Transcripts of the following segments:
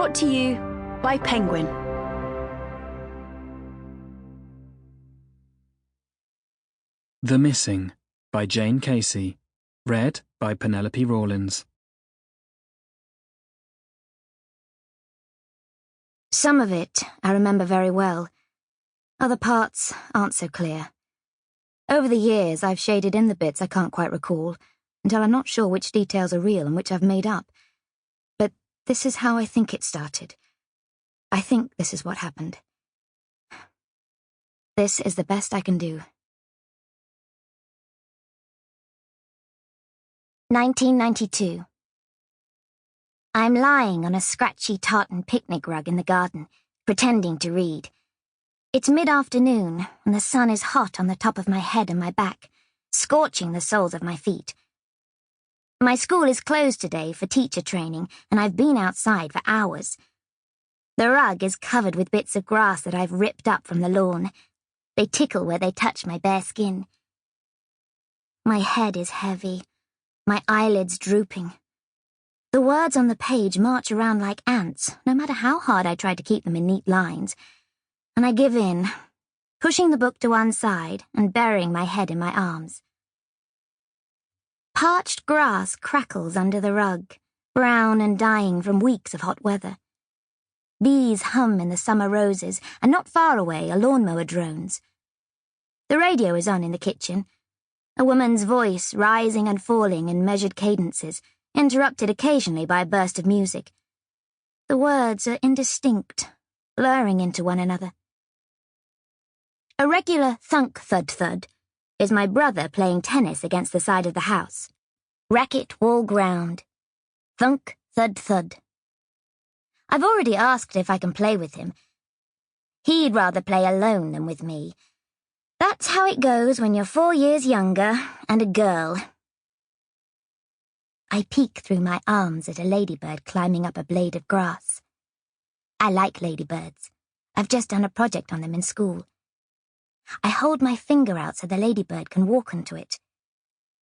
Brought to you by Penguin. The Missing by Jane Casey. Read by Penelope Rawlins. Some of it I remember very well. Other parts aren't so clear. Over the years, I've shaded in the bits I can't quite recall, until I'm not sure which details are real and which I've made up. But this is how I think it started. I think this is what happened. This is the best I can do. 1992. I'm lying on a scratchy tartan picnic rug in the garden, pretending to read. It's mid-afternoon, and the sun is hot on the top of my head and my back, scorching the soles of my feet. My school is closed today for teacher training, and I've been outside for hours. The rug is covered with bits of grass that I've ripped up from the lawn. They tickle where they touch my bare skin. My head is heavy, my eyelids drooping. The words on the page march around like ants, no matter how hard I try to keep them in neat lines, and I give in, pushing the book to one side and burying my head in my arms. Parched grass crackles under the rug, brown and dying from weeks of hot weather. Bees hum in the summer roses, and not far away a lawnmower drones. The radio is on in the kitchen, a woman's voice rising and falling in measured cadences, interrupted occasionally by a burst of music. The words are indistinct, blurring into one another. A regular thunk-thud-thud is my brother playing tennis against the side of the house. Racket wall ground. Thunk-thud-thud. I've already asked if I can play with him. He'd rather play alone than with me. That's how it goes when you're 4 years younger and a girl. I peek through my arms at a ladybird climbing up a blade of grass. I like ladybirds. I've just done a project on them in school. I hold my finger out so the ladybird can walk onto it,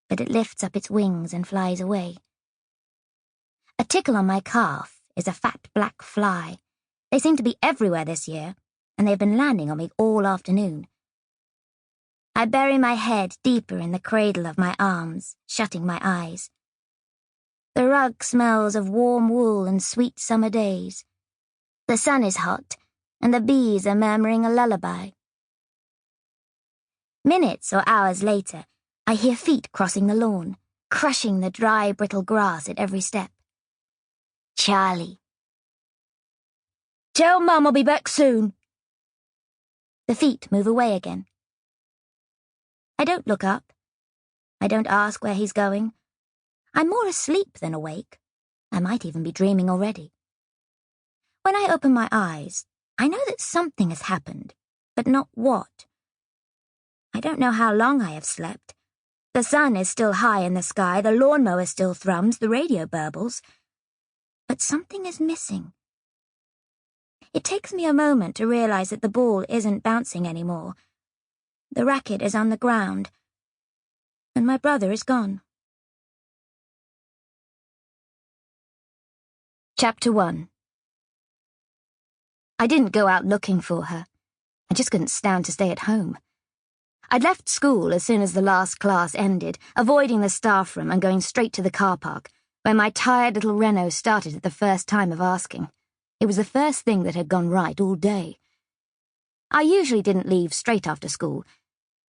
but it lifts up its wings and flies away. A tickle on my calf is a fat black fly. They seem to be everywhere this year, and they've been landing on me all afternoon. I bury my head deeper in the cradle of my arms, shutting my eyes. The rug smells of warm wool and sweet summer days. The sun is hot, and the bees are murmuring a lullaby. Minutes or hours later, I hear feet crossing the lawn, crushing the dry, brittle grass at every step. Charlie. Tell Mum I'll be back soon. The feet move away again. I don't look up. I don't ask where he's going. I'm more asleep than awake. I might even be dreaming already. When I open my eyes, I know that something has happened, but not what. I don't know how long I have slept. The sun is still high in the sky, the lawnmower still thrums, the radio burbles. But something is missing. It takes me a moment to realize that the ball isn't bouncing anymore. The racket is on the ground, and my brother is gone. Chapter 1. I didn't go out looking for her. I just couldn't stand to stay at home. I'd left school as soon as the last class ended, avoiding the staff room and going straight to the car park, where my tired little Renault started at the first time of asking. It was the first thing that had gone right all day. I usually didn't leave straight after school.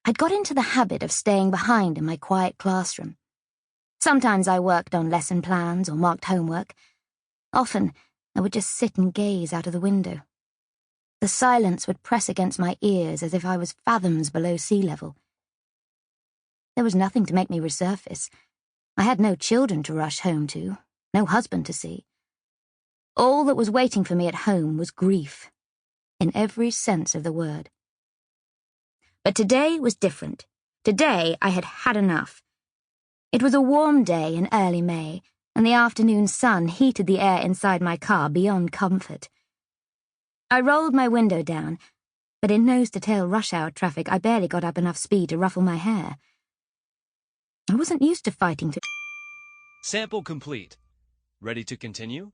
I'd got into the habit of staying behind in my quiet classroom. Sometimes I worked on lesson plans or marked homework. Often, I would just sit and gaze out of the window. The silence would press against my ears as if I was fathoms below sea level. There was nothing to make me resurface. I had no children to rush home to, no husband to see. All that was waiting for me at home was grief, in every sense of the word. But today was different. Today I had had enough. It was a warm day in early May, and the afternoon sun heated the air inside my car beyond comfort. I rolled my window down, but in nose-to-tail rush-hour traffic I barely got up enough speed to ruffle my hair. I wasn't used to fighting to... Sample complete. Ready to continue?